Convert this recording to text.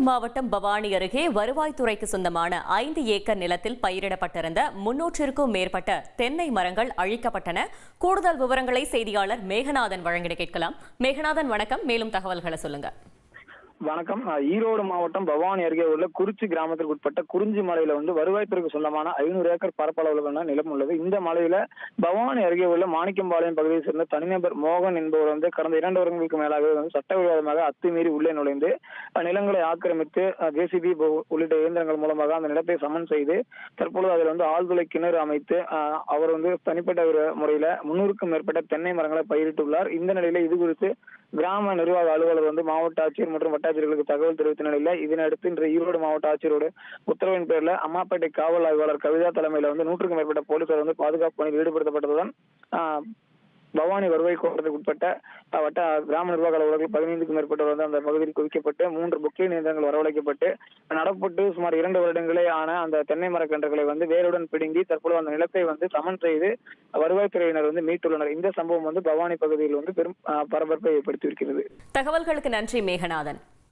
மாவட்டம் பவானி அருகே வருவாய்த்துறைக்கு சொந்தமான 5 ஏக்கர் நிலத்தில் பயிரிடப்பட்டிருந்த 300க்கும் மேற்பட்ட தென்னை மரங்கள் அழிக்கப்பட்டன. கூடுதல் விவரங்களை செய்தியாளர் மேகநாதன் வழங்கிட கேட்கலாம். மேகநாதன் வணக்கம், மேலும் தகவல்களை சொல்லுங்க. வணக்கம். ஈரோடு மாவட்டம் பவானி அருகே உள்ள குறிச்சி கிராமத்திற்கு உட்பட்ட குறிஞ்சி மலையில வருவாய்த்துறைக்கு சொந்தமான 500 ஏக்கர் பரப்பளவுள்ள நிலம் உள்ளது. இந்த மலையில பவானி அருகே உள்ள மாணிக்கம்பாளையம் பகுதியை சேர்ந்த தனிநபர் மோகன் என்பவர் கடந்த 2 வருடங்களுக்கு மேலாக சட்டவிரோதமாக அத்துமீறி உள்ளே நுழைந்து நிலங்களை ஆக்கிரமித்து ஜேசிபி உள்ளிட்ட இயந்திரங்கள் மூலமாக அந்த நிலத்தை சமன் செய்து தற்பொழுது அதில் ஆழ்துளை கிணறு அமைத்து அவர் தனிப்பட்ட ஒரு முறையில 300க்கும் மேற்பட்ட தென்னை மரங்களை பயிரிட்டுள்ளார். இந்த நிலையில இது குறித்து கிராம நிர்வாக அலுவலர் மாவட்ட ஆட்சியர் மற்றும் வட்டாட்சியர்களுக்கு தகவல் தெரிவித்த நிலையில இதனையடுத்து இன்று ஈரோடு மாவட்ட ஆட்சியரோடு உத்தரவின் பேரில் அம்மாப்பேட்டை காவல் ஆய்வாளர் கவிதா தலைமையில 100க்கும் மேற்பட்ட போலீசார் பாதுகாப்பு பணியில் ஈடுபடுத்தப்பட்டதுடன் பவானி வருவாய் கோட்டத்துக்கு உட்பட்ட வட்ட கிராம நிர்வாக அலுவலர்கள் 15க்கும் மேற்பட்டவர் அந்த பகுதியில் குவிக்கப்பட்டு 3 பொக்லைன் இயந்திரங்கள் வரவழைக்கப்பட்டு நடப்பட்டு சுமார் 2 வருடங்களே ஆன அந்த தென்னை மரக்கன்றுகளை வேருடன் பிடுங்கி தற்போது அந்த நிலத்தை சமன் செய்து வருவாய்த்துறையினர் மீட்டுள்ளனர். இந்த சம்பவம் பவானி பகுதியில் பெரும் பரபரப்பை ஏற்படுத்தியிருக்கிறது. தகவல்களுக்கு நன்றி மேகநாதன்.